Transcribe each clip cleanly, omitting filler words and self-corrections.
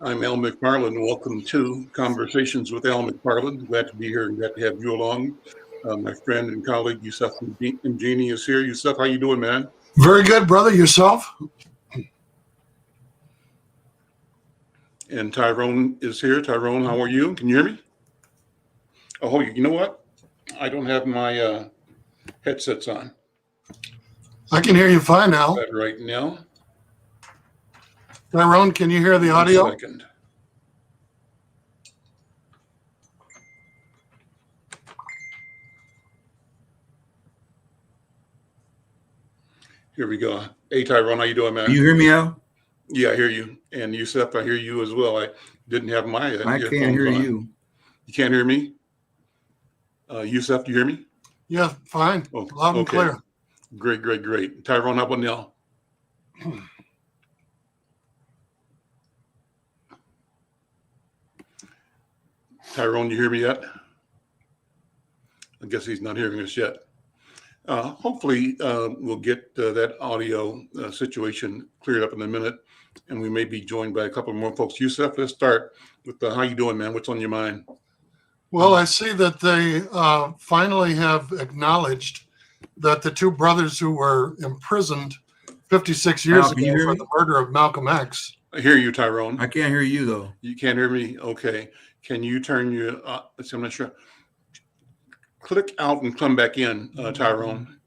I'm Al McFarlane. Welcome to Conversations with Al McFarlane. Glad to be here and glad to have you along. My friend and colleague Yusuf Mjini is here. Yusuf, how you doing, man? Very good, brother. Yourself? And Tyrone is here. Tyrone, how are you? Can you hear me? Oh, you know what? I don't have my headsets on. I can hear you fine now. Right now. Tyrone, can you hear the audio? 1 second. Here we go. Hey, Tyrone, how you doing, man? You hear me, Al? Yeah, I hear you. And Yusuf, I hear you as well. I didn't have my I can't hear on. you. You can't hear me? Yusuf, do you hear me? Yeah, fine. Oh, Loud and clear. Great. Tyrone, how about now? Tyrone, you hear me yet? I guess he's not hearing us yet. Hopefully, we'll get that audio situation cleared up in a minute, and we may be joined by a couple more folks. Yusuf, let's start with how you doing, man? What's on your mind? Well, I see that they finally have acknowledged that the two brothers who were imprisoned 56 years ago for the murder of Malcolm X. I hear you, Tyrone. I can't hear you, though. You can't hear me? Okay. Can you turn your, I'm not sure. Click out and come back in, Tyrone.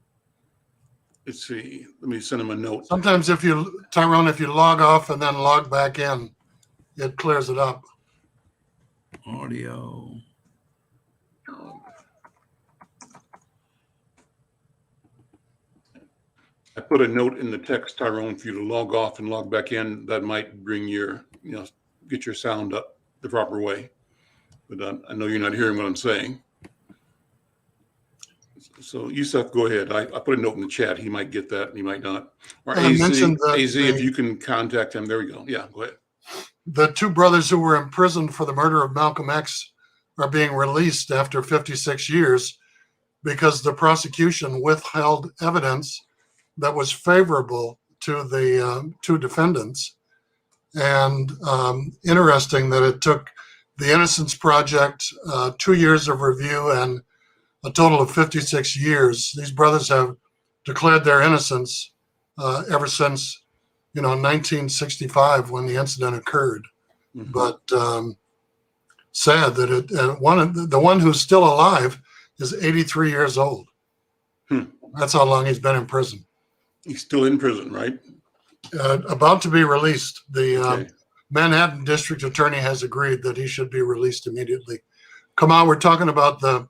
Let's see. Let me send him a note. Sometimes Tyrone, if you log off and then log back in, it clears it up. Audio. I put a note in the text, Tyrone, for you to log off and log back in. That might bring your, get your sound up the proper way. But I know you're not hearing what I'm saying. So Yusuf, go ahead. I put a note in the chat. He might get that and he might not. Or AZ, if you can contact him. There we go. Yeah, go ahead. The two brothers who were imprisoned for the murder of Malcolm X are being released after 56 years because the prosecution withheld evidence that was favorable to the two defendants. And interesting that it took the Innocence Project 2 years of review and a total of 56 years. These brothers have declared their innocence ever since, 1965 when the incident occurred. Mm-hmm. But sad that the one who's still alive is 83 years old. That's how long he's been in prison. He's still in prison, right? About to be released. The Manhattan District Attorney has agreed that he should be released immediately. Come on, we're talking about the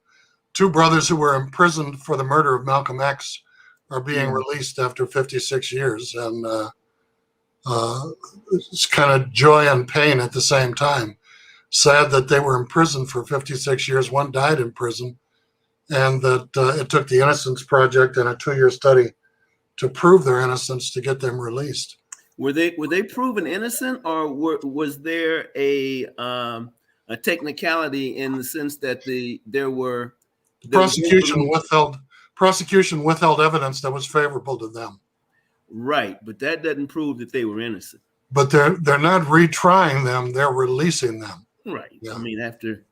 two brothers who were imprisoned for the murder of Malcolm X are being released after 56 years. And it's kind of joy and pain at the same time. Sad that they were in prison for 56 years. One died in prison. And that it took the Innocence Project and a 2-year study to prove their innocence to get them released. Were they proven innocent, or was there a technicality in the sense that prosecution withheld evidence that was favorable to them? Right, but that doesn't prove that they were innocent. But they're not retrying them; they're releasing them. Right. Yeah. I mean, after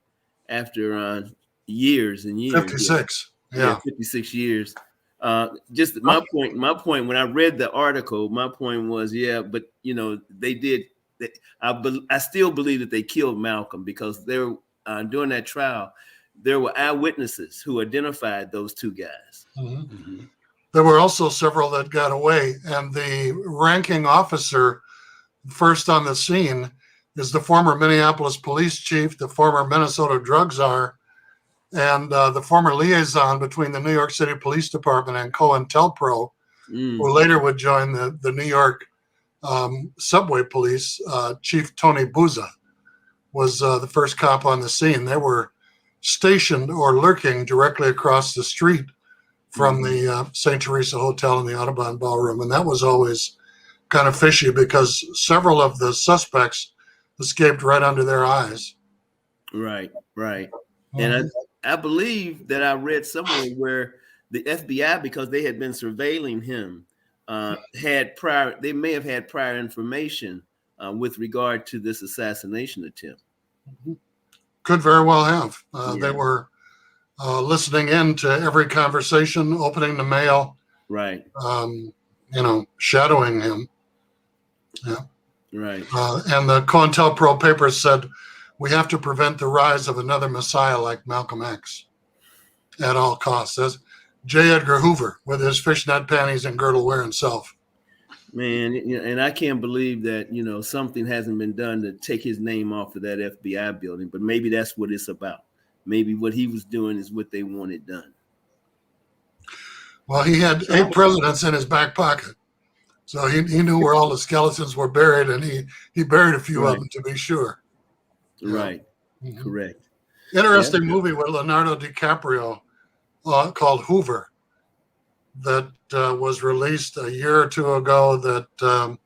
years and years. 56. Yeah. 56 years. Just my point when I read the article, my point was, but they did. I still believe that they killed Malcolm because during that trial, there were eyewitnesses who identified those two guys. Mm-hmm. Mm-hmm. There were also several that got away, and the ranking officer first on the scene is the former Minneapolis police chief, the former Minnesota drug czar, and the former liaison between the New York City Police Department and COINTELPRO, who later would join the New York subway police. Chief Tony Buzza was the first cop on the scene. They were stationed or lurking directly across the street from the St. Teresa Hotel and the Audubon Ballroom. And that was always kind of fishy because several of the suspects escaped right under their eyes. Right. And I believe that I read somewhere where the FBI, because they had been surveilling him, they may have had prior information with regard to this assassination attempt. Could very well have. Yeah. They were listening in to every conversation, opening the mail, Right. Shadowing him. Yeah. Right. And the COINTELPRO papers said, we have to prevent the rise of another Messiah like Malcolm X at all costs. That's J. Edgar Hoover with his fishnet panties and girdle wearing self. Man, and I can't believe that, something hasn't been done to take his name off of that FBI building, but maybe that's what it's about. Maybe what he was doing is what they wanted done. Well, he had 8 presidents in his back pocket. So he knew where all the skeletons were buried, and he buried a few of them, to be sure. Right. Mm-hmm. Correct. Interesting movie with Leonardo DiCaprio called Hoover that was released a year or two ago that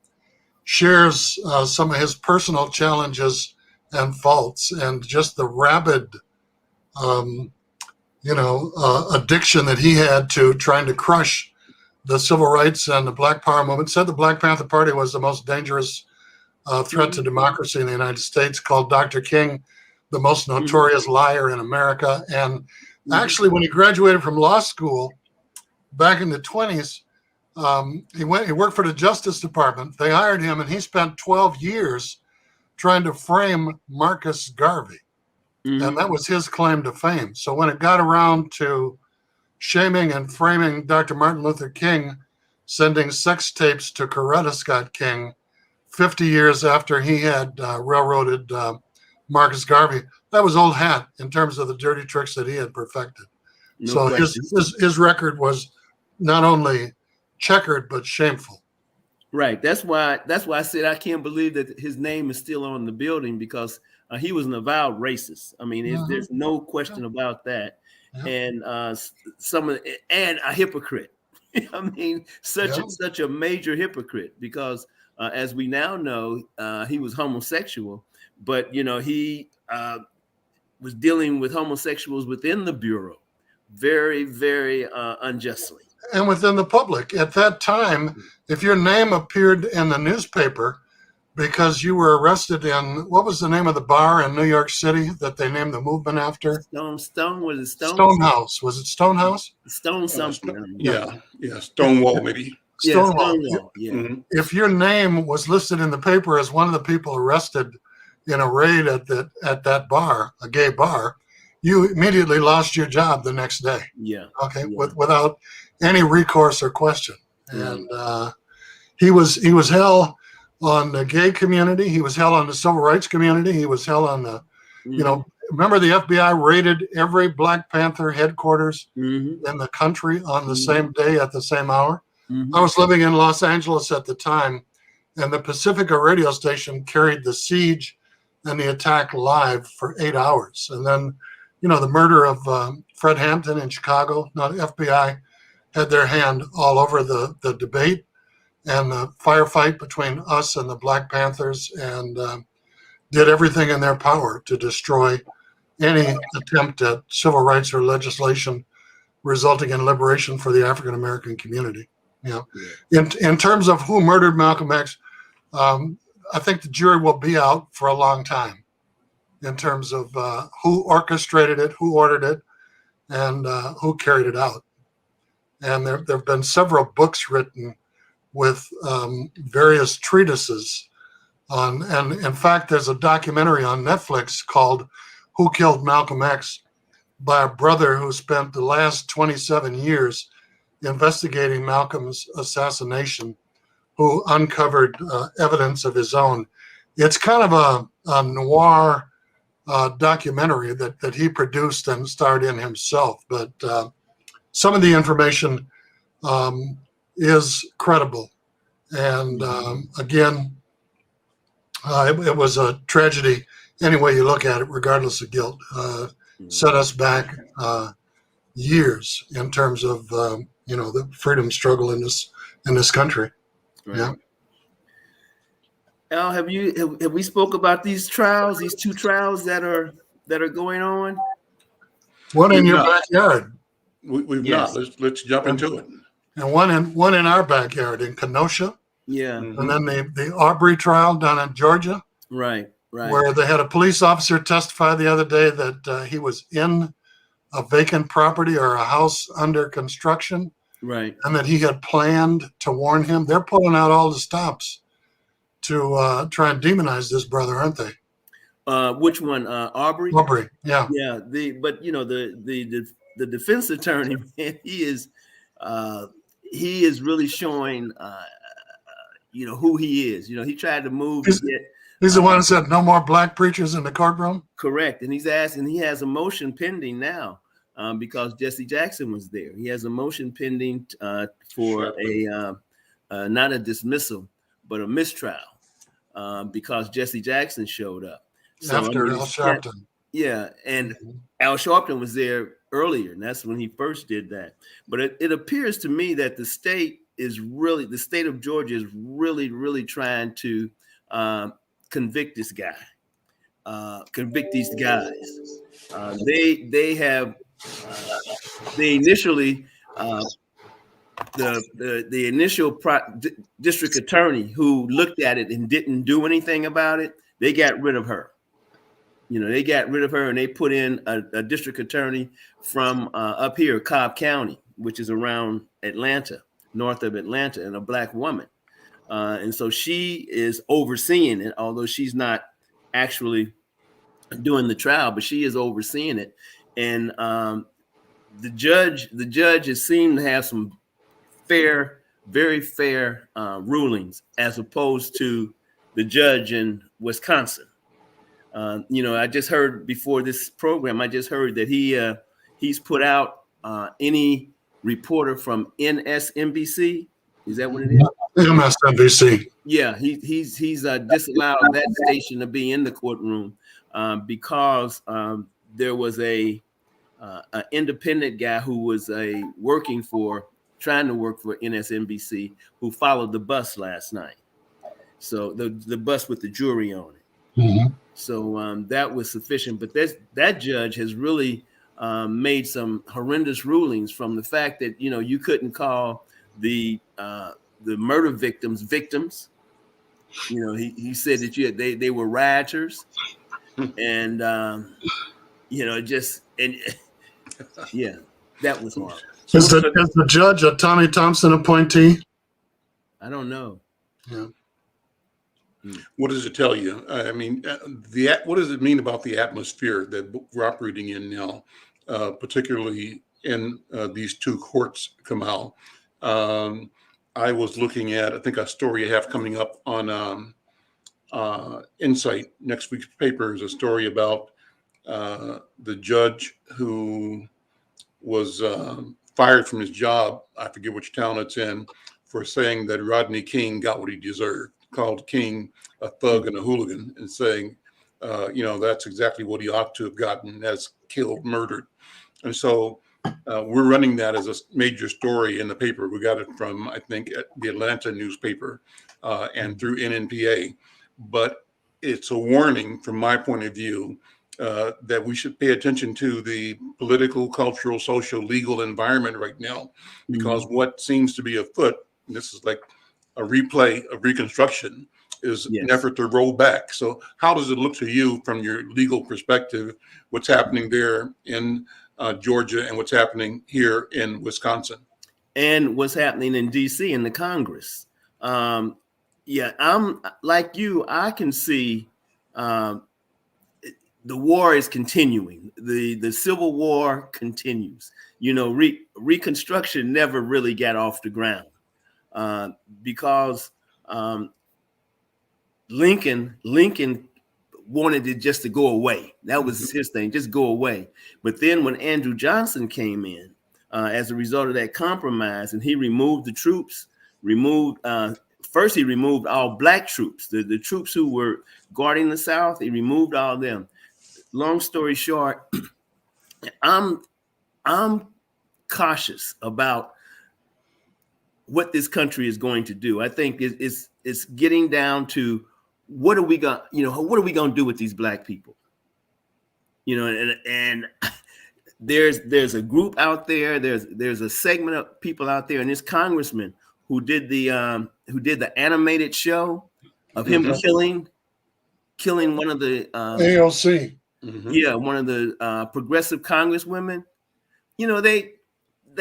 shares some of his personal challenges and faults and just the rabid, addiction that he had to trying to crush the civil rights and the Black Power movement. Said the Black Panther Party was the most dangerous threat to democracy in the United States, called Dr. King the most notorious liar in America. And actually, when he graduated from law school back in the 20s, he worked for the Justice Department. They hired him, and he spent 12 years trying to frame Marcus Garvey. And that was his claim to fame. So when it got around to shaming and framing Dr. Martin Luther King, sending sex tapes to Coretta Scott King 50 years after he had railroaded Marcus Garvey, that was old hat in terms of the dirty tricks that he had perfected. So his record was not only checkered but shameful. Right. That's why I said I can't believe that his name is still on the building, because he was an avowed racist. I mean, there's no question about that. And and a hypocrite. I mean, such a major hypocrite, because as we now know, he was homosexual, but he was dealing with homosexuals within the Bureau very, very unjustly. And within the public. At that time, if your name appeared in the newspaper because you were arrested in, what was the name of the bar in New York City that they named the movement after? Stonehouse. Was it Stonehouse? Stone something. Yeah. Stonewall, maybe. Stonewall. Yeah. Mm-hmm. If your name was listed in the paper as one of the people arrested in a raid at that bar, a gay bar, you immediately lost your job the next day. Yeah. Okay. Yeah. Without any recourse or question. And he was hell on the gay community. He was hell on the civil rights community. He was hell on the, remember the FBI raided every Black Panther headquarters in the country on the same day at the same hour. I was living in Los Angeles at the time, and the Pacifica radio station carried the siege and the attack live for 8 hours. And then, the murder of Fred Hampton in Chicago. Now, the FBI had their hand all over the debate and the firefight between us and the Black Panthers, and did everything in their power to destroy any attempt at civil rights or legislation resulting in liberation for the African American community. In terms of who murdered Malcolm X, I think the jury will be out for a long time in terms of who orchestrated it, who ordered it, and who carried it out. And there have been several books written with various treatises on, and in fact, there's a documentary on Netflix called Who Killed Malcolm X by a brother who spent the last 27 years investigating Malcolm's assassination, who uncovered evidence of his own. It's kind of a noir documentary that he produced and starred in himself, but some of the information is credible. And again, it was a tragedy any way you look at it, regardless of guilt. Set us back years in terms of the freedom struggle in this country. Right. Yeah. Al, have we spoke about these trials, these 2 trials that are going on? One in your backyard. We've not. Let's jump into it. And one in our backyard in Kenosha. Yeah. And then the Aubrey trial down in Georgia, Right. where they had a police officer testify the other day that he was in a vacant property or a house under construction, Right. and that he had planned to warn him. They're pulling out all the stops to try and demonize this brother, aren't they? Which one? Aubrey? Aubrey, yeah. Yeah. But you know, the defense attorney, man, he is really showing you know, who he is. You know, he tried to move to get He's the one who said no more black preachers in the courtroom. correct. And he's asking, he has a motion pending now because Jesse Jackson was there. He has a motion pending for not a dismissal, but a mistrial because Jesse Jackson showed up. So, After Al Sharpton. Yeah. And Al Sharpton was there earlier, and that's when he first did that. But it appears to me that the state of Georgia is really trying to convict this guy, convict these guys. They initially the initial district attorney who looked at it and didn't do anything about it, they got rid of her. You know, they got rid of her and they put in a district attorney from up here, Cobb County, which is around Atlanta, north of Atlanta, and a black woman. And so she is overseeing it, although she's not actually doing the trial, but she is overseeing it. And the judge has seemed to have some very fair rulings, as opposed to the judge in Wisconsin. You know, I just heard before this program, I just heard that he's put out any reporter from NSNBC. Is that what it is? MSNBC. Yeah, he's disallowed that station to be in the courtroom because there was an independent guy who was trying to work for NSNBC who followed the bus last night. So the bus with the jury on it. Mm-hmm. So that was sufficient. But that judge has really made some horrendous rulings from the fact that, you know, you couldn't call the murder victims. You know, he said that they were rioters, and you know, yeah, that was horrible. Is the judge a Tommy Thompson appointee? I don't know. Yeah. What does it tell you? I mean, what does it mean about the atmosphere that we're operating in now, particularly in these two courts, Kamal? I was looking at, I think, a story I have coming up on Insight, next week's paper, is a story about the judge who was fired from his job. I forget which town it's in, for saying that Rodney King got what he deserved. Called King a thug and a hooligan, and saying, you know, that's exactly what he ought to have gotten, as killed, murdered. And so we're running that as a major story in the paper. We got it from, I think, the Atlanta newspaper and through NNPA. But it's a warning from my point of view that we should pay attention to the political, cultural, social, legal environment right now, because what seems to be afoot, and this is like a replay of Reconstruction, is an effort to roll back. So how does it look to you from your legal perspective, what's happening there in Georgia and what's happening here in Wisconsin? And what's happening in D.C. in the Congress? Yeah, I'm like you. I can see the war is continuing. The Civil War continues. You know, Reconstruction never really got off the ground. Because Lincoln wanted it just to go away. That was his thing, just go away. But then when Andrew Johnson came in, as a result of that compromise, and he removed the troops, first he removed all black troops, the troops who were guarding the South, he removed all of them. Long story short, I'm cautious about what this country is going to do. I think it's getting down to what are we going to do with these black people? You know, and there's a group out there, there's a segment of people out there, and this congressman who did the animated show of him killing one of the AOC. one of the progressive congresswomen. You know, they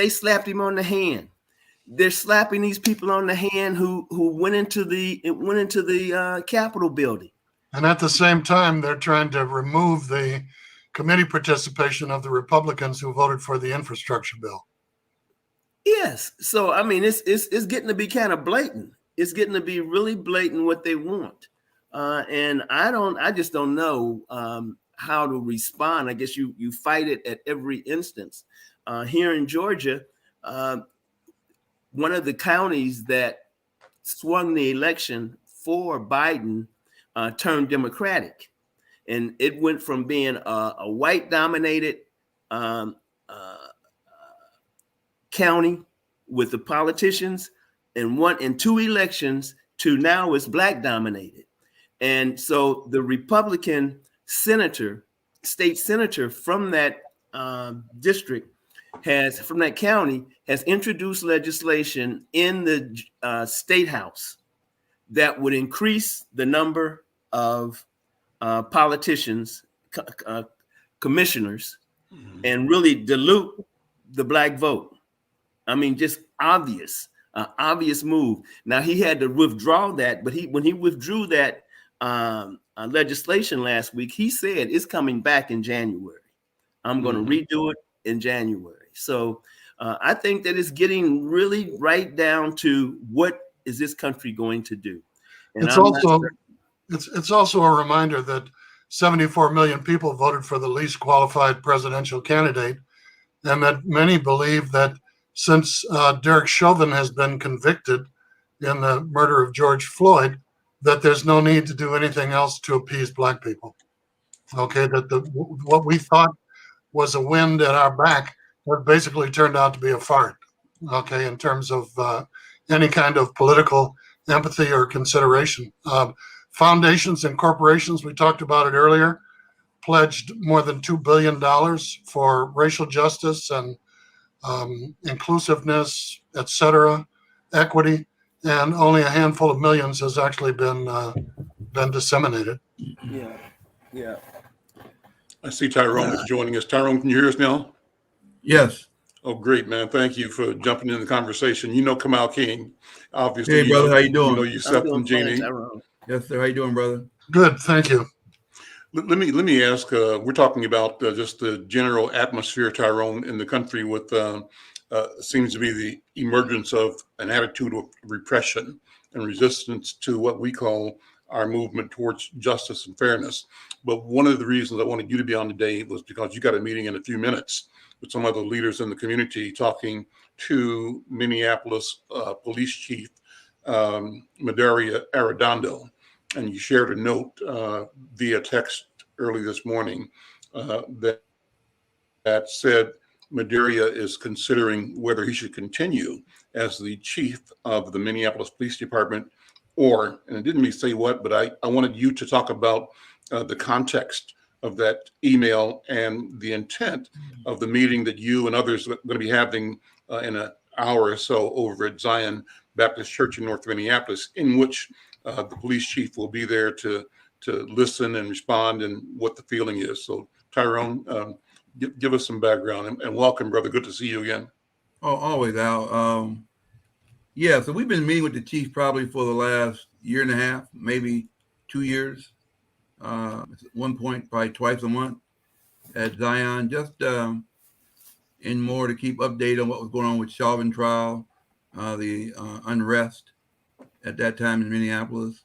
slapped him on the hand. They're slapping these people on the hand who went into the Capitol building. And at the same time, they're trying to remove the committee participation of the Republicans who voted for the infrastructure bill. Yes. So, I mean, it's getting to be kind of blatant. It's getting to be really blatant what they want. And I just don't know how to respond. I guess you fight it at every instance. Here in Georgia, one of the counties that swung the election for Biden turned Democratic. And it went from being a white dominated county with the politicians in 2 elections to now it's black dominated. And so the Republican state senator from that district from that county has introduced legislation in the state house that would increase the number of politicians, commissioners, and really dilute the black vote. I mean, just obvious move. Now he had to withdraw that, but when he withdrew that legislation last week, he said it's coming back in January. I'm going to redo it in January. So I think that it's getting really right down to what is this country going to do. And it's also a reminder that 74 million people voted for the least qualified presidential candidate, and that many believe that since Derek Chauvin has been convicted in the murder of George Floyd, that there's no need to do anything else to appease black people. Okay, that what we thought was a wind at our back has basically turned out to be a fart. Okay, in terms of any kind of political empathy or consideration. Foundations and corporations, we talked about it earlier, pledged more than $2 billion for racial justice and inclusiveness, etc., equity, and only a handful of millions has actually been disseminated. Yeah. I see Tyrone is joining us. Tyrone, can you hear us now? Yes. Oh, great, man. Thank you for jumping in the conversation. You know Kamal King, obviously. Hey, brother, how you doing? You know Yusef and Jeannie. Yes, sir. How you doing, brother? Good, thank you. Let me ask, we're talking about just the general atmosphere, Tyrone, in the country with seems to be the emergence of an attitude of repression and resistance to what we call our movement towards justice and fairness. But one of the reasons I wanted you to be on today was because you got a meeting in a few minutes with some other leaders in the community talking to Minneapolis Police Chief Medaria Arredondo. And you shared a note via text early this morning that said Medaria is considering whether he should continue as the chief of the Minneapolis Police Department or, and it didn't really say what, but I wanted you to talk about the context of that email and the intent of the meeting that you and others are going to be having in an hour or so over at Zion Baptist Church in North Minneapolis, in which the police chief will be there to listen and respond and what the feeling is. So Tyrone, give us some background and welcome, brother. Good to see you again. Oh, always, Al. Yeah, so we've been meeting with the chief probably for the last year and a half, maybe 2 years. At one point, probably twice a month at Zion, just in more to keep update on what was going on with Chauvin trial, the unrest at that time in Minneapolis.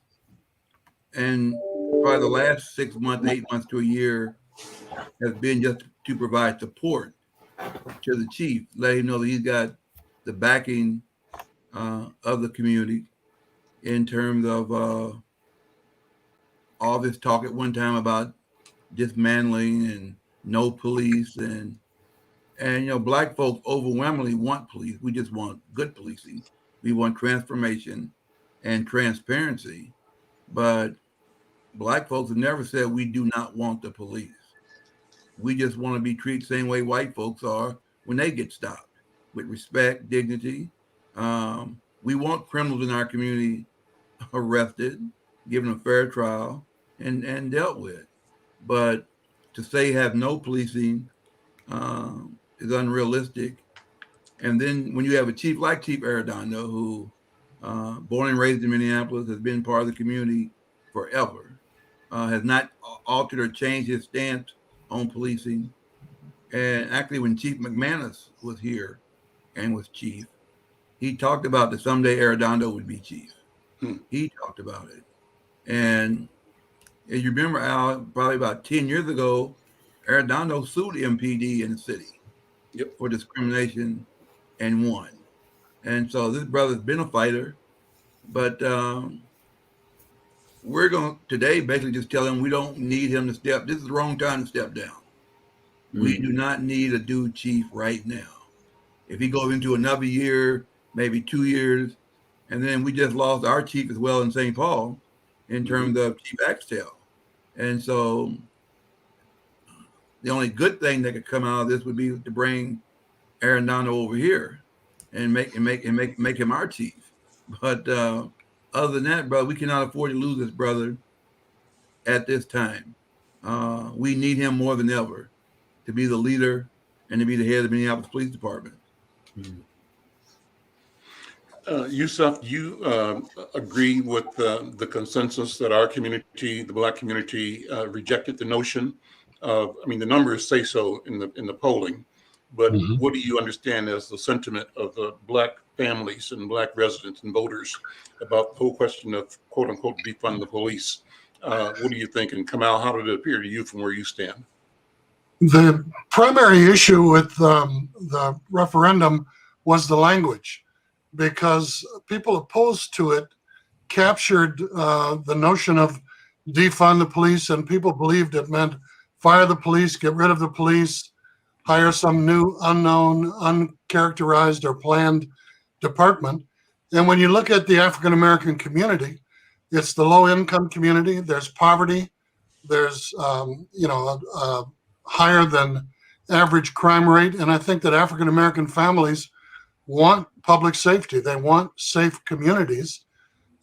And probably the last 6 months, 8 months to a year has been just to provide support to the chief, let him know that he's got the backing of the community in terms of all this talk at one time about dismantling and no police and black folks overwhelmingly want police. We just want good policing. We want transformation and transparency, but black folks have never said we do not want the police. We just want to be treated the same way white folks are when they get stopped, with respect, dignity, We want criminals in our community arrested, given a fair trial, and dealt with. But to say have no policing is unrealistic. And then when you have a chief like Chief Arredondo, who born and raised in Minneapolis, has been part of the community forever, has not altered or changed his stance on policing. And actually, when Chief McManus was here and was chief, he talked about that someday Arredondo would be chief. He talked about it. And as you remember, Al, probably about 10 years ago, Arredondo sued MPD in the city for discrimination and won. And so this brother's been a fighter, but we're going to today basically just tell him we don't need him to step. This is the wrong time to step down. We do not need a dude chief right now. If he goes into another year, maybe 2 years, and then we just lost our chief as well in St. Paul in terms of Chief Axtell. And so the only good thing that could come out of this would be to bring Arredondo over here and make him our chief. But other than that, brother, we cannot afford to lose this brother at this time. We need him more than ever to be the leader and to be the head of the Minneapolis Police Department. Yusuf, you agree with the consensus that our community, the Black community, rejected the notion of, I mean, the numbers say so in the polling, but what do you understand as the sentiment of the Black families and Black residents and voters about the whole question of quote unquote defund the police? What do you think? And Kamal, how did it appear to you from where you stand? The primary issue with the referendum was the language, because people opposed to it captured the notion of defund the police, and people believed it meant fire the police, get rid of the police, hire some new, unknown, uncharacterized or planned department. And when you look at the African American community, it's the low income community. There's poverty. There's a higher than average crime rate. And I think that African American families want public safety. They want safe communities.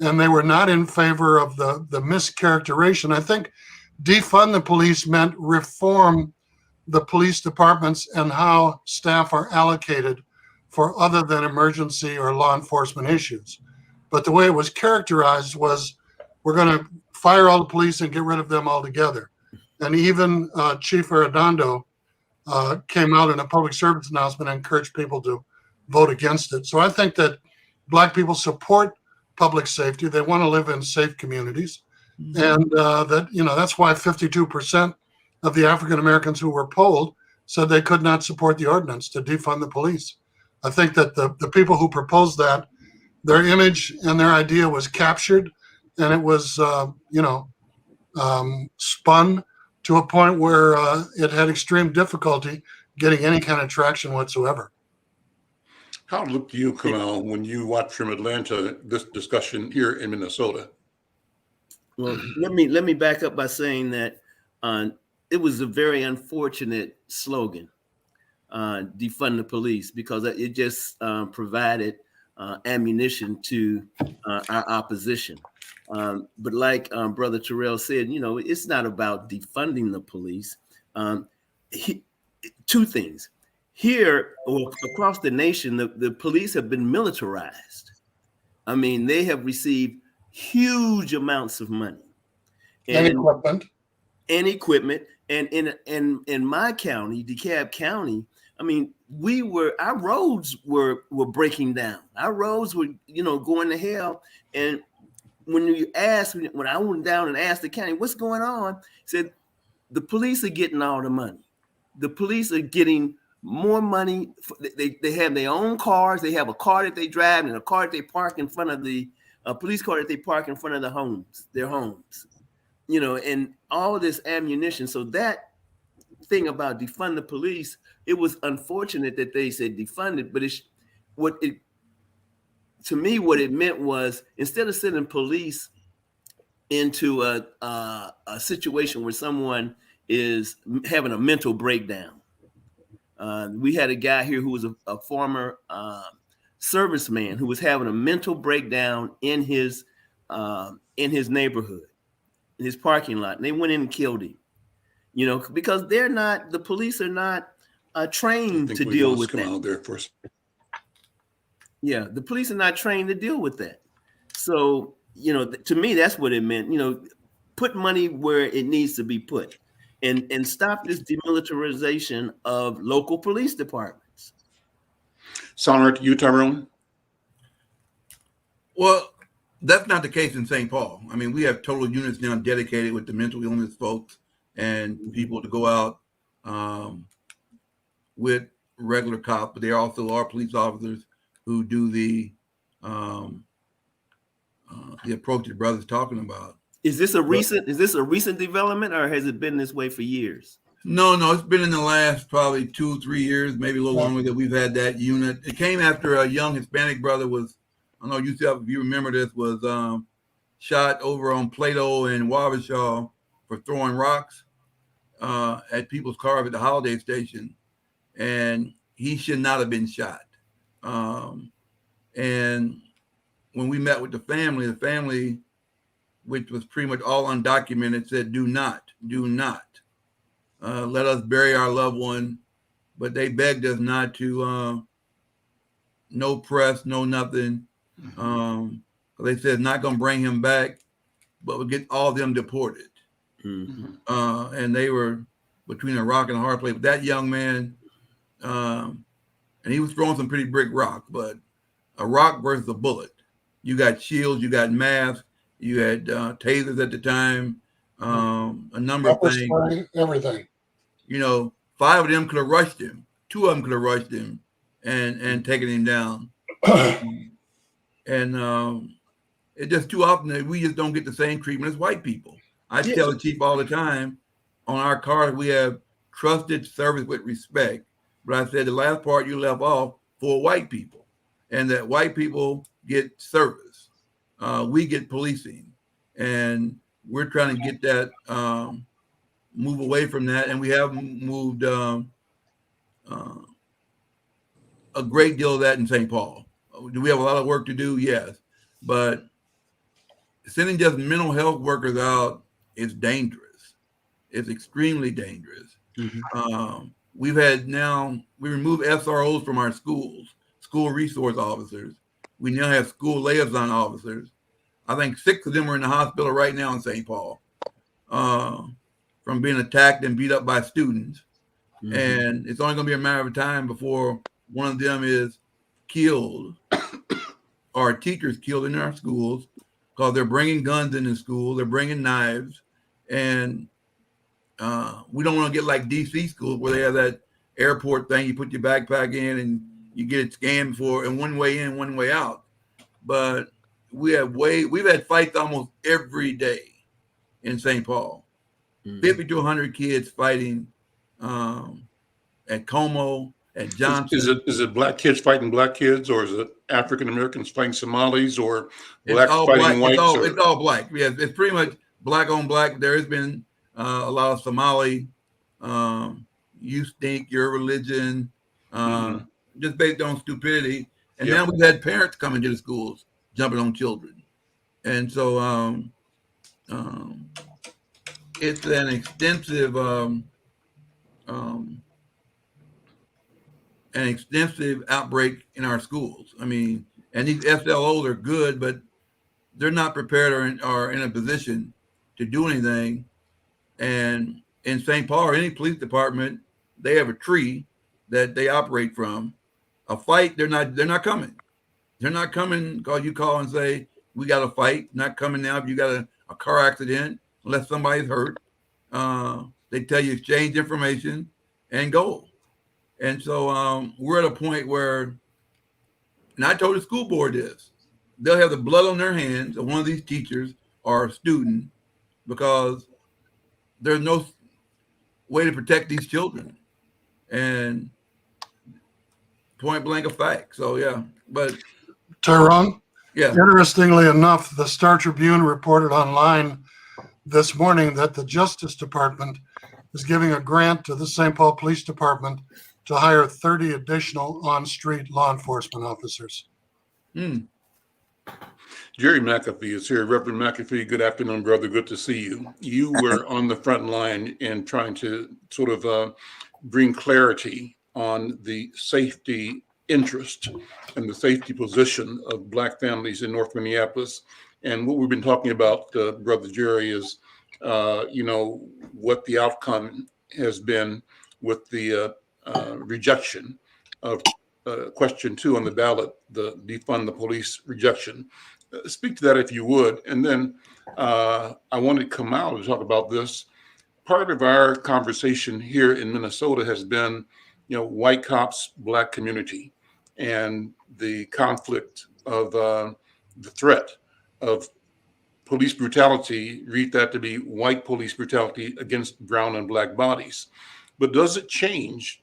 And they were not in favor of the mischaracterization. I think defund the police meant reform the police departments and how staff are allocated for other than emergency or law enforcement issues. But the way it was characterized was, we're going to fire all the police and get rid of them altogether. And even Chief Arredondo came out in a public service announcement and encouraged people to vote against it. So I think that Black people support public safety. They want to live in safe communities. And that's why 52% of the African Americans who were polled said they could not support the ordinance to defund the police. I think that the people who proposed that, their image and their idea was captured, and it was spun to a point where it had extreme difficulty getting any kind of traction whatsoever. How did it look to you, Kamal, when you watched from Atlanta this discussion here in Minnesota? Well, let me back up by saying that it was a very unfortunate slogan, defund the police, because it just provided ammunition to our opposition. But like Brother Terrell said, it's not about defunding the police. Two things. Here, or across the nation, the police have been militarized. I mean, they have received huge amounts of money And equipment. And in my county, DeKalb County, I mean, our roads were breaking down. Our roads were, going to hell. And when I went down and asked the county, what's going on? Said, the police are getting all the money. The police are getting more money. They have their own cars. They have a car that they drive and a car that they park in front of a police car that they park in front of their homes, and all this ammunition. So that thing about defund the police, it was unfortunate that they said defund it, but to me, what it meant was, instead of sending police into a situation where someone is having a mental breakdown. We had a guy here who was a former serviceman who was having a mental breakdown in his neighborhood, in his parking lot. And they went in and killed him. You know, because the police are not trained to deal with that. Out there for us. Yeah, the police are not trained to deal with that. So, you know, to me, that's what it meant. You know, put money where it needs to be put, and stop this demilitarization of local police departments. Sound right to you, Tyrone? Well, that's not the case in St. Paul. I mean, we have total units now dedicated with the mental illness folks and people to go out with regular cops, but there also are police officers who do the approach that brother's talking about. Is this a recent development, or has it been this way for years? No, it's been in the last probably 2-3 years, maybe a little longer, that we've had that unit. It came after a young Hispanic brother was, I don't know if you remember this, was shot over on Plato and Wabasha for throwing rocks at people's cars at the Holiday Station, and he should not have been shot. And when we met with the family, which was pretty much all undocumented, said, do not let us bury our loved one. But they begged us not to, no press, no nothing. They said not going to bring him back, but we'll get all of them deported. Mm-hmm. And they were between a rock and a hard place. But that young man, and he was throwing some pretty big rock, but a rock versus a bullet. You got shields, you got masks, you had tasers at the time, a number of things. Everything. You know, 5 of them could have rushed him. 2 of them could have rushed him and taken him down. And it's just too often that we just don't get the same treatment as white people. I tell the chief all the time, on our cars, we have trusted service with respect. But I said the last part you left off, for white people, and that white people get service. We get policing, and we're trying to get that, move away from that. And we have moved a great deal of that in St. Paul. Do we have a lot of work to do? Yes. But sending just mental health workers out is dangerous. It's extremely dangerous. Mm-hmm. We removed SROs from our schools, school resource officers. We now have school liaison officers. I think 6 of them are in the hospital right now in St. Paul from being attacked and beat up by students. Mm-hmm. And it's only going to be a matter of time before one of them is killed or teachers killed in our schools, because they're bringing guns into school, they're bringing knives, and we don't want to get like DC schools where they have that airport thing. You put your backpack in and you get it scanned for, and one way in, one way out. But we've had fights almost every day in St. Paul. 50 to 100 kids fighting at Como, at Johnson. Is it black kids fighting black kids, or is it African Americans fighting Somalis, or blacks fighting whites? It's all black. Yeah, it's pretty much black on black. There has been a lot of Somali, you stink, your religion, just based on stupidity. And now we've had parents come into the schools jumping on children. And so it's an extensive outbreak in our schools. I mean, and these SLOs are good, but they're not prepared or in a position to do anything. And in St. Paul or any police department, they have a tree that they operate from. A fight, they're not coming. They're not coming because you call and say, we got a fight. Not coming now if you got a car accident, unless somebody's hurt. They tell you exchange information and go. And so we're at a point where, and I told the school board this, they'll have the blood on their hands of one of these teachers or a student because there's no way to protect these children. And point blank of fact. So, yeah, but. Tyrone? Yeah. Interestingly enough, the Star Tribune reported online this morning that the Justice Department is giving a grant to the St. Paul Police Department to hire 30 additional on-street law enforcement officers. Hmm. Jerry McAfee is here. Reverend McAfee, good afternoon, brother. Good to see you. You were on the front line in trying to sort of bring clarity on the safety interest and the safety position of Black families in North Minneapolis. And what we've been talking about, Brother Jerry, is, what the outcome has been with the rejection of question 2 on the ballot, the defund the police rejection. Speak to that if you would. And then I wanted to come out and talk about this. Part of our conversation here in Minnesota has been, white cops, Black community, and the conflict of the threat of police brutality, read that to be white police brutality against brown and Black bodies. But does it change,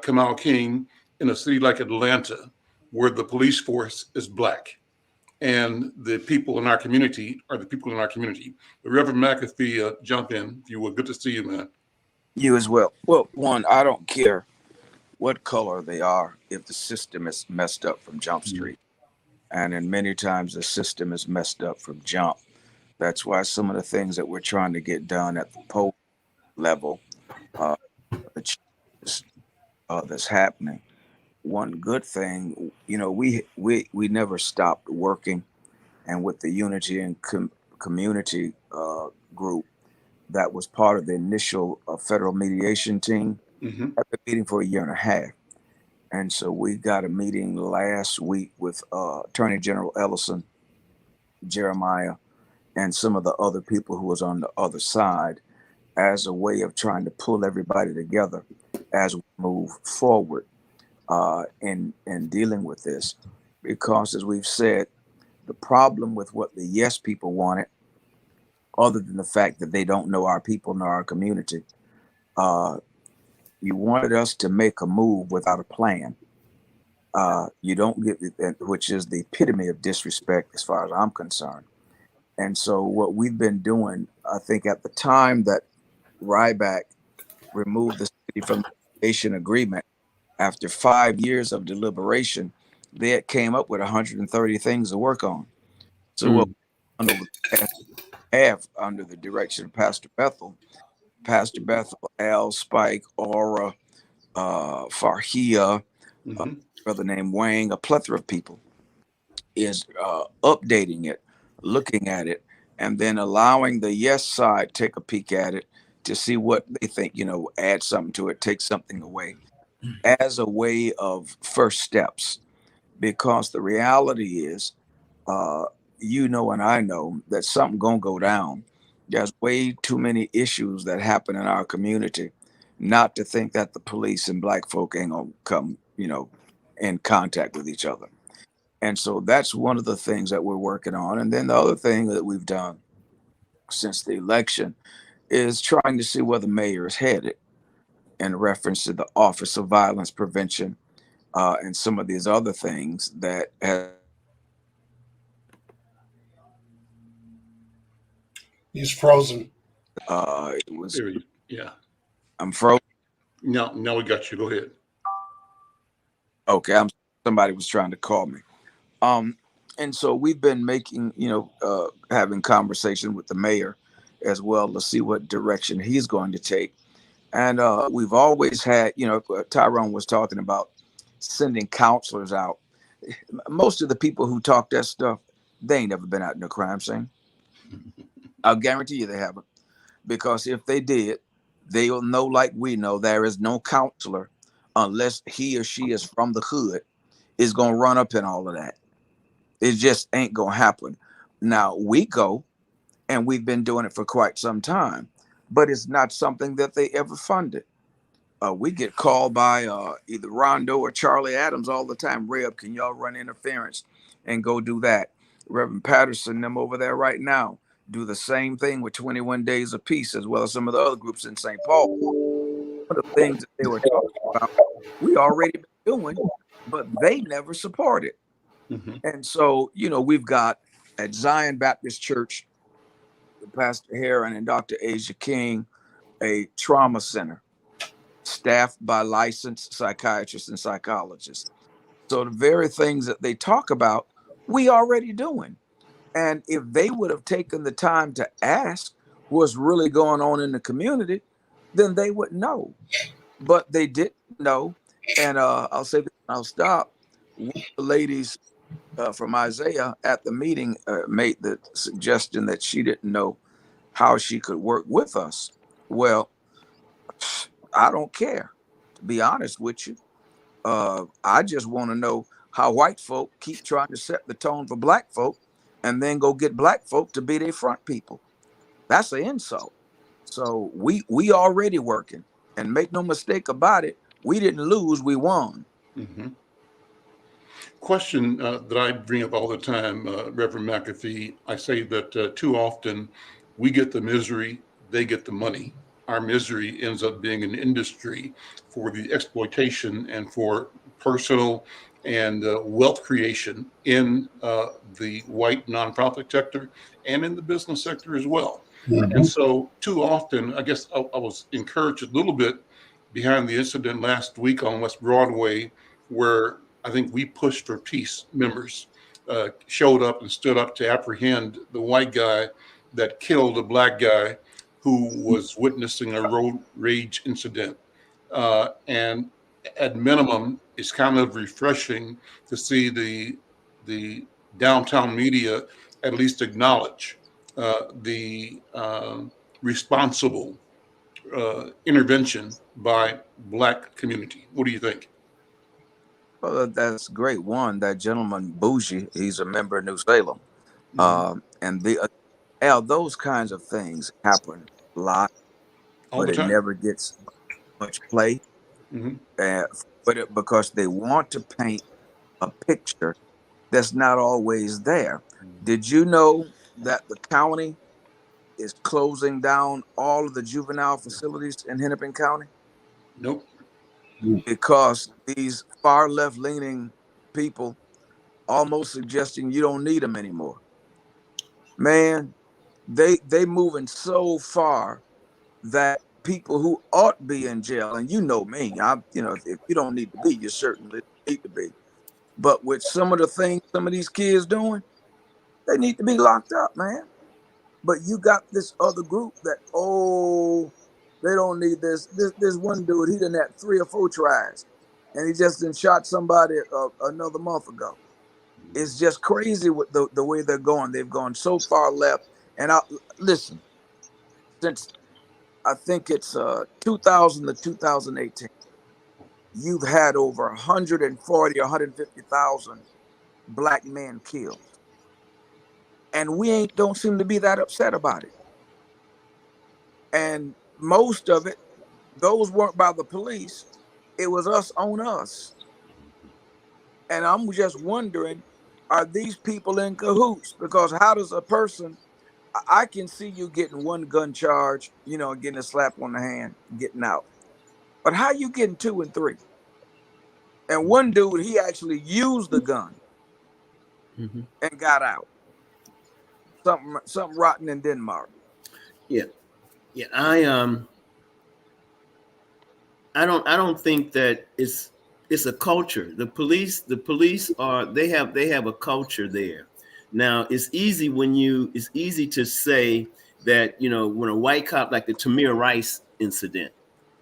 Kamal King, in a city like Atlanta, where the police force is Black? And the people in our community are the people in our community. But Reverend McAfee, jump in, if you would. Good to see you, man. You as well. Well, one, I don't care what color they are if the system is messed up from Jump Street. And in many times the system is messed up from jump. That's why some of the things that we're trying to get done at the poll level, that's happening. One good thing, we never stopped working, and with the unity and community group that was part of the initial federal mediation team. Mm-hmm. I've been meeting for a year and a half, and so we got a meeting last week with Attorney General Ellison, Jeremiah, and some of the other people who was on the other side, as a way of trying to pull everybody together as we move forward in dealing with this. Because as we've said, the problem with what the yes people wanted, other than the fact that they don't know our people nor our community, you wanted us to make a move without a plan. You don't get it, which is the epitome of disrespect as far as I'm concerned. And so what we've been doing, I think at the time that Ryback removed the city from the mediation agreement, after 5 years of deliberation, they had came up with 130 things to work on. So what we have under the direction of Pastor Bethel, Al, Spike, Aura, Farhia, brother named Wang, a plethora of people, is updating it, looking at it, and then allowing the yes side take a peek at it to see what they think, add something to it, take something away, as a way of first steps. Because the reality is, and I know that something gonna go down. There's way too many issues that happen in our community, not to think that the police and Black folk ain't gonna come, in contact with each other. And so that's one of the things that we're working on. And then the other thing that we've done since the election is trying to see where the mayor is headed in reference to the Office of Violence Prevention and some of these other things that have. He's frozen. It was. Yeah. I'm frozen. No, we got you. Go ahead. Okay, somebody was trying to call me. And so we've been making, having conversation with the mayor as well to see what direction he's going to take. And we've always had, Tyrone was talking about sending counselors out. Most of the people who talk that stuff, they ain't never been out in a crime scene. I'll guarantee you they haven't. Because if they did, they'll know, like we know, there is no counselor unless he or she is from the hood is going to run up in all of that. It just ain't going to happen. Now, we go, and we've been doing it for quite some time, but it's not something that they ever funded. We get called by either Rondo or Charlie Adams all the time. Reb, can y'all run interference and go do that? Reverend Patterson, them over there right now, do the same thing with 21 Days of Peace, as well as some of the other groups in St. Paul. One of the things that they were talking about, we already been doing, but they never supported. And so, we've got at Zion Baptist Church, Pastor Heron and Dr. Asia King, a trauma center. staffed by licensed psychiatrists and psychologists. So the very things that they talk about, we already doing. And if they would have taken the time to ask what's really going on in the community, then they would know. But they didn't know. And I'll say this, I'll stop. One of the ladies from Isaiah at the meeting made the suggestion that she didn't know how she could work with us. Well, I don't care, to be honest with you. I just want to know how white folk keep trying to set the tone for black folk and then go get black folk to be their front people. That's an insult. So we already working, and make no mistake about it, we didn't lose, we won. Mm-hmm. Question that I bring up all the time, Reverend McAfee. I say that too often we get the misery, they get the money. Our misery ends up being an industry for the exploitation and for personal and wealth creation in the white nonprofit sector and in the business sector as well. And so too often, I guess I was encouraged a little bit behind the incident last week on West Broadway, where I think We Push for Peace members showed up and stood up to apprehend the white guy that killed a black guy who was witnessing a road rage incident. And at minimum, it's kind of refreshing to see the downtown media at least acknowledge the responsible intervention by Black community. What do you think? Well, that's great. One, that gentleman Bougie, he's a member of New Salem. And those kinds of things happen a lot, All but the it time. never gets much play. Mm-hmm. Because they want to paint a picture that's not always there. Did you know that the county is closing down all of the juvenile facilities in Hennepin County Nope. because these far left leaning people almost suggesting you don't need them anymore? Man, they moving so far that people who ought to be in jail, and you know me, if you don't need to be, you certainly need to be. But with some of the things some of these kids doing, they need to be locked up, man. But you got this other group that, they don't need this. This one dude, he done had 3 or 4 tries, and he just done shot somebody another month ago. It's just crazy with the way they're going. They've gone so far left. And listen, since I think it's 2000 to 2018, you've had over 140 or 150,000 black men killed. And we don't seem to be that upset about it. And most of it, those weren't by the police. It was us on us. And I'm just wondering, are these people in cahoots? Because how does a person, I can see you getting one gun charge, getting a slap on the hand, getting out. But how you getting 2 and 3? And one dude, he actually used the gun and got out. Something rotten in Denmark. Yeah. I don't think that it's a culture. The police they have a culture there. Now it's easy to say that, when a white cop, like the Tamir Rice incident,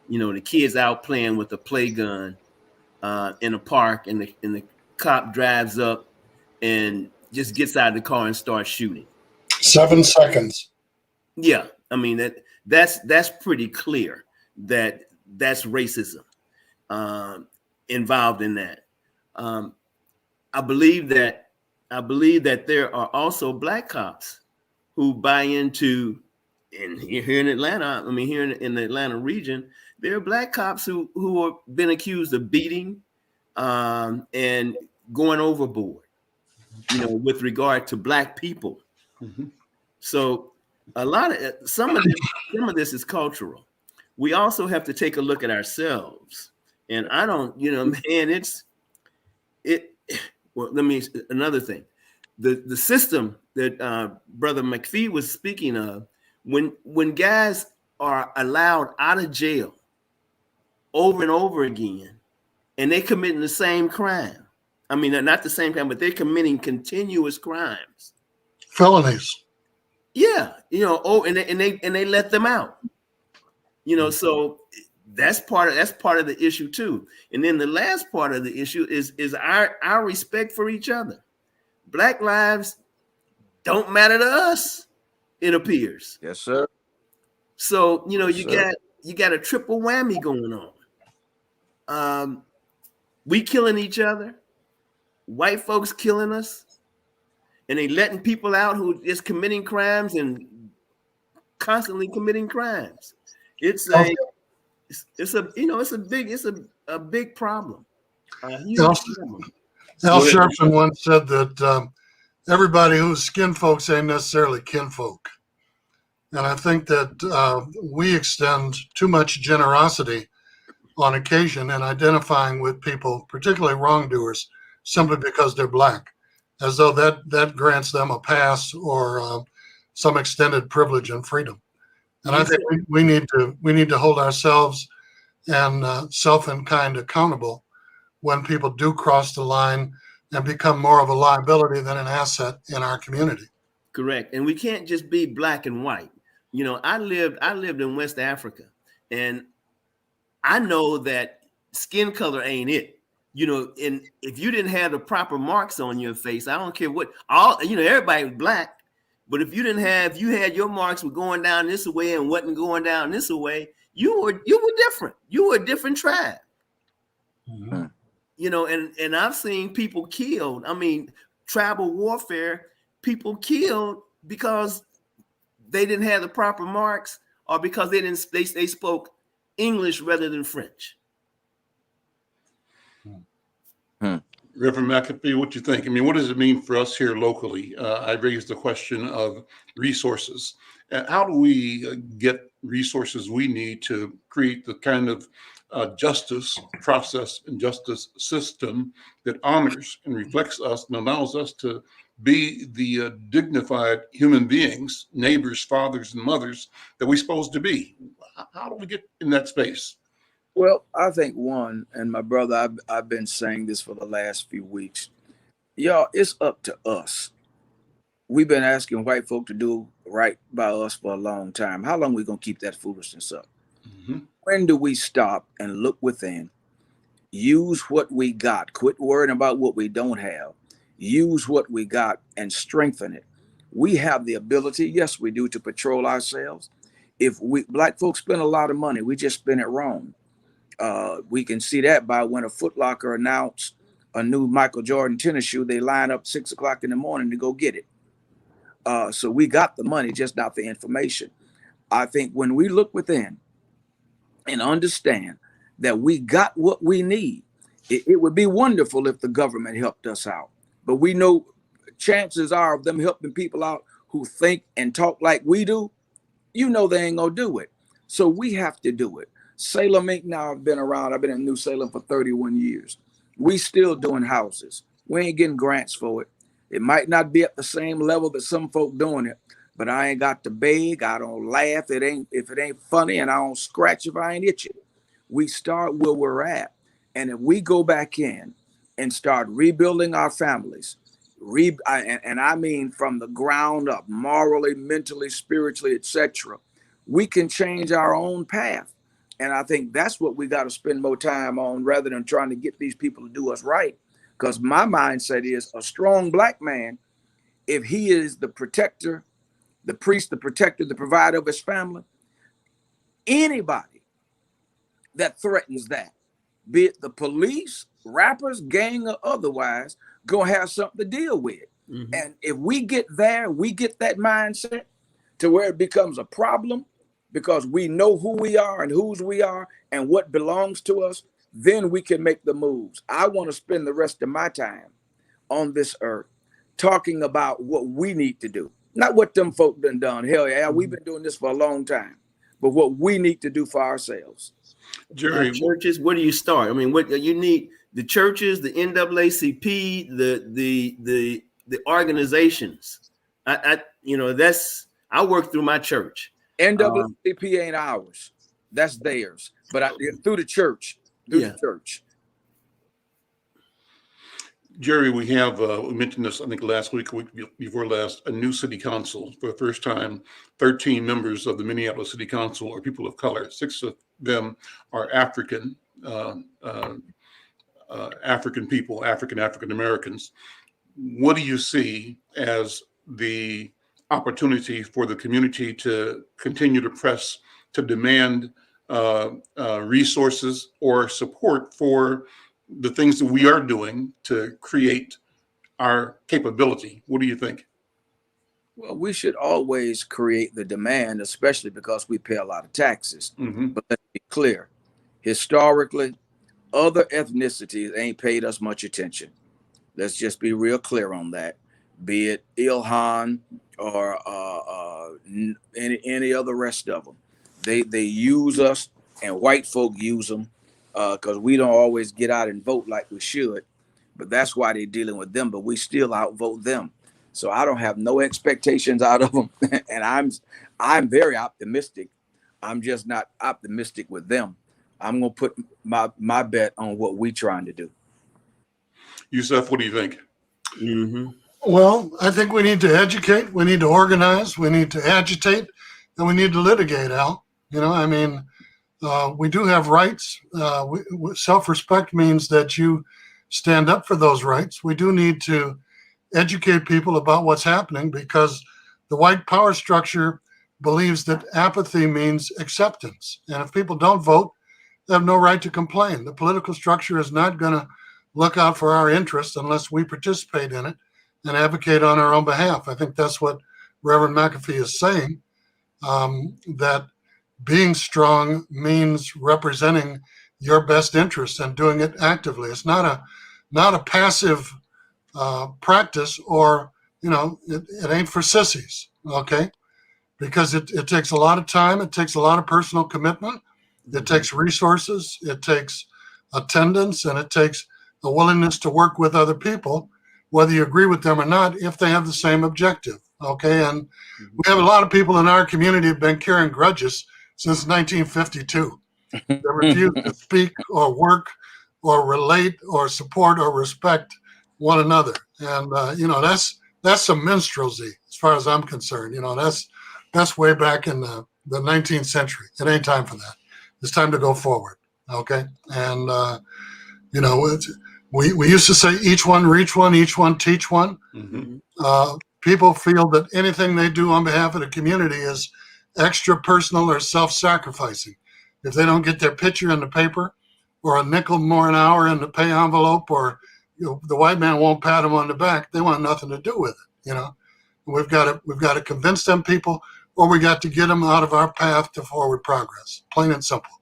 the kid's out playing with a play gun in a park, and the cop drives up and just gets out of the car and starts shooting. 7 seconds. Yeah, I mean that's pretty clear that that's racism involved in that. I believe that there are also black cops who buy into, and here in Atlanta, here in the Atlanta region, there are black cops who have been accused of beating and going overboard, with regard to black people. Mm-hmm. So some of this is cultural. We also have to take a look at ourselves. And I don't, man, well, another thing, the system that Brother McPhee was speaking of, when guys are allowed out of jail over and over again, and they're committing the same crime. I mean, not the same crime, but they're committing continuous crimes. Felonies. Yeah, and they let them out. So that's part of the issue too. And then the last part of the issue is our respect for each other. Black lives don't matter to us, it appears. Yes, sir. So Yes, sir. you got a triple whammy going on. We killing each other, white folks killing us, and they letting people out who is committing crimes and constantly committing crimes. It's a big problem. A huge problem. Al Sharpton once said that everybody who's skin folks ain't necessarily kinfolk. And I think that we extend too much generosity on occasion in identifying with people, particularly wrongdoers, simply because they're Black, as though that grants them a pass or some extended privilege and freedom. And I think we need to hold ourselves and self and kind accountable when people do cross the line and become more of a liability than an asset in our community. Correct. And we can't just be black and white. I lived in West Africa, and I know that skin color ain't it. And if you didn't have the proper marks on your face, I don't care what everybody was black, but if you had your marks were going down this way and wasn't going down this way, you were different. You were a different tribe. Mm-hmm. And I've seen people killed. I mean, tribal warfare, people killed because they didn't have the proper marks, or because they spoke English rather than French. Reverend McAfee, what do you think? I mean, what does it mean for us here locally? I raised the question of resources. How do we get resources we need to create the kind of justice process and justice system that honors and reflects us and allows us to be the dignified human beings, neighbors, fathers, and mothers that we're supposed to be? How do we get in that space? Well, I think one, and my brother, I've been saying this for the last few weeks. Y'all, it's up to us. We've been asking white folk to do right by us for a long time. How long are we going to keep that foolishness up? Mm-hmm. When do we stop and look within, use what we got, quit worrying about what we don't have, use what we got and strengthen it? We have the ability, yes, we do, to patrol ourselves. If black folks spend a lot of money, we just spend it wrong. We can see that by when a Foot Locker announced a new Michael Jordan tennis shoe, they line up 6 o'clock in the morning to go get it. So we got the money, just not the information. I think when we look within and understand that we got what we need, it would be wonderful if the government helped us out. But we know chances are of them helping people out who think and talk like we do, they ain't gonna do it. So we have to do it. Salem Inc. now I've been around. I've been in New Salem for 31 years. We still doing houses. We ain't getting grants for it. It might not be at the same level that some folk doing it, but I ain't got to beg. I don't laugh. If it ain't funny, and I don't scratch if I ain't itching. We start where we're at. And if we go back in and start rebuilding our families, and I mean from the ground up, morally, mentally, spiritually, etc., we can change our own path. And I think that's what we got to spend more time on rather than trying to get these people to do us right. Because my mindset is a strong black man, if he is the protector, the priest, the protector, the provider of his family, anybody that threatens that, be it the police, rappers, gang, or otherwise, gonna have something to deal with. Mm-hmm. And if we get there, we get that mindset to where it becomes a problem because we know who we are and whose we are and what belongs to us, then we can make the moves. I want to spend the rest of my time on this earth talking about what we need to do, not what them folk done. Hell yeah, we've been doing this for a long time, but what we need to do for ourselves. Jerry, churches, where do you start? I mean, what you need, the churches, the NAACP, the organizations. I work through my church. NAACP ain't ours. That's theirs. But through the church, Yeah. the church. Jerry, we have, we mentioned this, I think last week, before last, a new city council. For the first time, 13 members of the Minneapolis City Council are people of color. 6 of them are African, African people, African Americans. What do you see as the opportunity for the community to continue to press, to demand resources or support for the things that we are doing to create our capability? What do you think? Well, we should always create the demand, especially because we pay a lot of taxes. Mm-hmm. But let's be clear, historically, other ethnicities ain't paid us much attention. Let's just be real clear on that. Be it Ilhan or any other rest of them, they use us, and white folk use them because we don't always get out and vote like we should. But that's why they're dealing with them. But we still outvote them. So I don't have no expectations out of them, and I'm very optimistic. I'm just not optimistic with them. I'm gonna put my bet on what we're trying to do. Yusuf, what do you think? Mm-hmm. Well, I think we need to educate, we need to organize, we need to agitate, and we need to litigate, Al. You know, I mean, we do have rights. Self-respect means that you stand up for those rights. We do need to educate people about what's happening because the white power structure believes that apathy means acceptance. And if people don't vote, they have no right to complain. The political structure is not going to look out for our interests unless we participate in it and advocate on our own behalf. I think that's what Reverend McAfee is saying, that being strong means representing your best interests and doing it actively. It's not a passive practice, or, you know, it ain't for sissies, okay? Because it takes a lot of time, it takes a lot of personal commitment, it takes resources, it takes attendance, and it takes a willingness to work with other people, whether you agree with them or not, if they have the same objective, okay? And we have a lot of people in our community have been carrying grudges since 1952. They refuse to speak or work or relate or support or respect one another. And, you know, that's some minstrelsy as far as I'm concerned. You know, that's way back in the 19th century. It ain't time for that. It's time to go forward, okay? And, you know, we used to say each one reach one, each one teach one. Mm-hmm. People feel that anything they do on behalf of the community is extra personal or self-sacrificing. If they don't get their picture in the paper or a nickel more an hour in the pay envelope, or, you know, the white man won't pat them on the back, they want nothing to do with it. You know, we've got to convince them people, or we got to get them out of our path to forward progress. Plain and simple.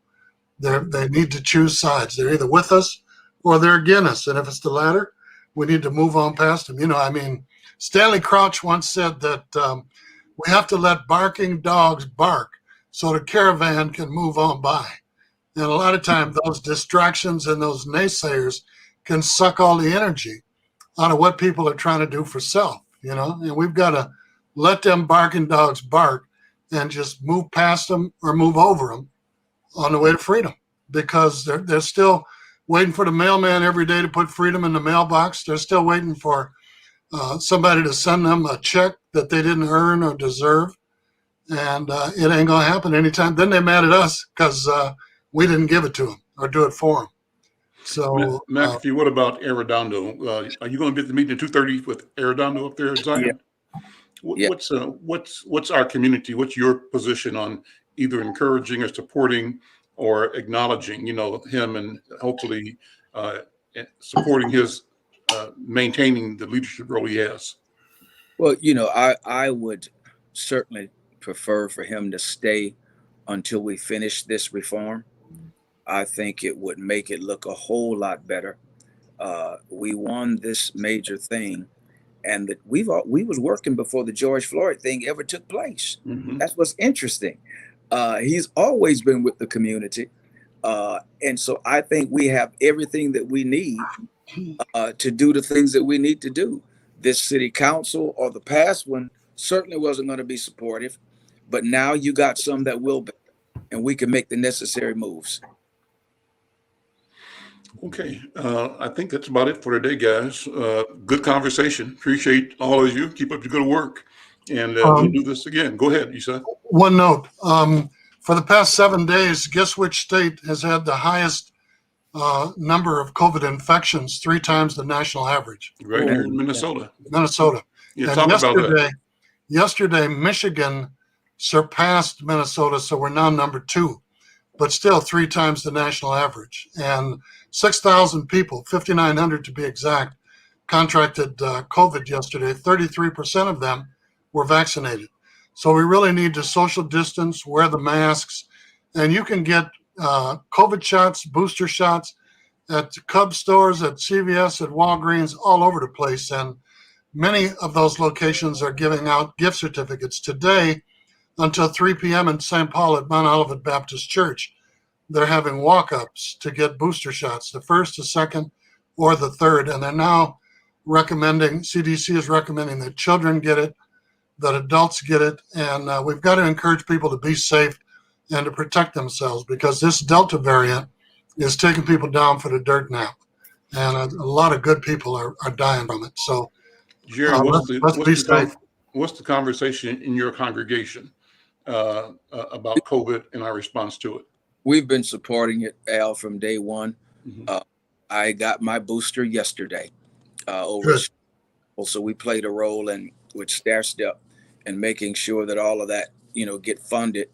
They need to choose sides. They're either with us or they're against us. And if it's the latter, we need to move on past them. You know, I mean, Stanley Crouch once said that we have to let barking dogs bark so the caravan can move on by. And a lot of times those distractions and those naysayers can suck all the energy out of what people are trying to do for self, you know, and we've got to let them barking dogs bark and just move past them or move over them on the way to freedom, because they're still waiting for the mailman every day to put freedom in the mailbox. They're still waiting for somebody to send them a check that they didn't earn or deserve. And it ain't going to happen anytime. Then they're mad at us because we didn't give it to them or do it for them. So, McAfee, what about Arredondo? Are you going to be at the meeting at 2:30 with Arredondo up there in Zion? Yeah. What's our community? What's your position on either encouraging or supporting or acknowledging, you know, him, and hopefully supporting his maintaining the leadership role he has? Well, you know, I would certainly prefer for him to stay until we finish this reform. I think it would make it look a whole lot better. We won this major thing, and that we was working before the George Floyd thing ever took place. Mm-hmm. That's what's interesting. He's always been with the community, and so I think we have everything that we need to do the things that we need to do. This city council or the past one certainly wasn't going to be supportive, but now you got some that will be. and we can make the necessary moves. Okay, I think that's about it for today, guys. Good conversation. Appreciate all of you. Keep up your good work, and we'll do this again. Go ahead, Isa. One note, for the past 7 days, guess which state has had the highest number of COVID infections, 3 times the national average? Right here in Minnesota. Minnesota. Yeah, And talk about that. yesterday, Michigan surpassed Minnesota, so we're now number 2, but still 3 times the national average. And 6,000 people, 5,900 to be exact, contracted COVID yesterday. 33% of them were vaccinated. So we really need to social distance, wear the masks, and you can get COVID shots, booster shots at Cub stores, at CVS, at Walgreens, all over the place. And many of those locations are giving out gift certificates today until 3 p.m. in St. Paul at Mount Olivet Baptist Church. They're having walk-ups to get booster shots, the first, the second, or the third. And they're now recommending, CDC is recommending that children get it, that adults get it. And we've got to encourage people to be safe and to protect themselves, because this Delta variant is taking people down for the dirt now. And a lot of good people are dying from it. So Jerry, let's be safe. what's the conversation in your congregation about COVID and our response to it? We've been supporting it, Al, from day one. Mm-hmm. I got my booster yesterday. So we played a role in with Stair Step and making sure that all of that, get funded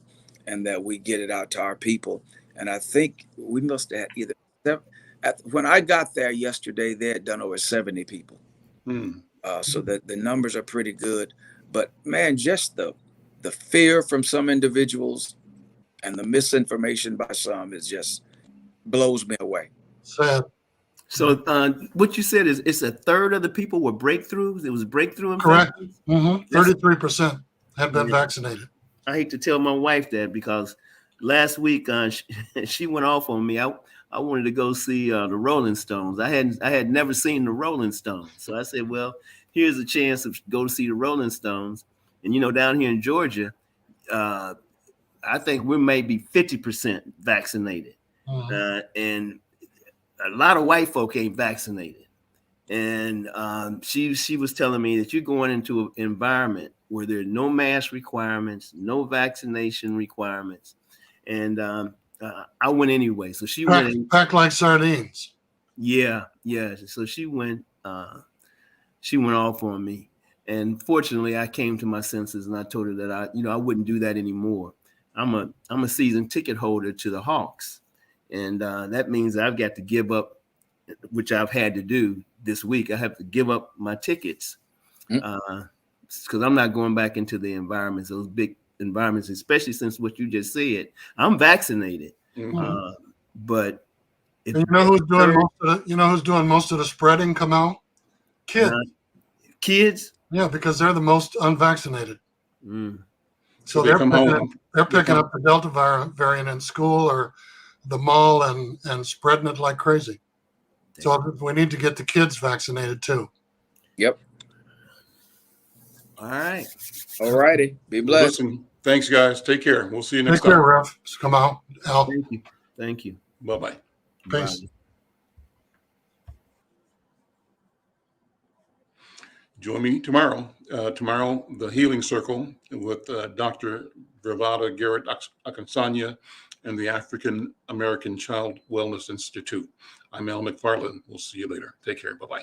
and that we get it out to our people. And I think we must have when I got there yesterday, they had done over 70 people. So that the numbers are pretty good. But man, just the fear from some individuals and the misinformation by some is just blows me away. Sad. So what you said is it's a third of the people were breakthroughs. It was breakthrough Correct. infections? 33% have been vaccinated. I hate to tell my wife that, because last week she went off on me. I wanted to go see the Rolling Stones. I had never seen the Rolling Stones, so I said, well, here's a chance to go to see the Rolling Stones. And down here in Georgia, I think we're maybe 50% vaccinated, and a lot of white folk ain't vaccinated. And she was telling me that you're going into an environment where there are no mask requirements, no vaccination requirements, and I went anyway. So she went packed like sardines. Yeah. So she went off on me, and fortunately, I came to my senses and I told her that I wouldn't do that anymore. I'm a season ticket holder to the Hawks, and that means I've got to give up, which I've had to do this week. I have to give up my tickets because I'm not going back into the environments, those big environments, especially since what you just said. I'm vaccinated, but and you know who's doing most of the spreading? Come out, kids. Kids. Yeah, because they're the most unvaccinated. So they they're picking up the Delta variant in school or the mall and spreading it like crazy. So we need to get the kids vaccinated too. Yep. All right. All righty. Be blessed. Listen, thanks, guys. Take care. We'll see you next time. Take care, Ref. Come out. Al. Thank you. Bye-bye. Peace. Bye. Join me tomorrow. Tomorrow, the Healing Circle with Dr. Vervada Garrett Akansanya and the African American Child Wellness Institute. I'm Al McFarlane. We'll see you later. Take care. Bye-bye.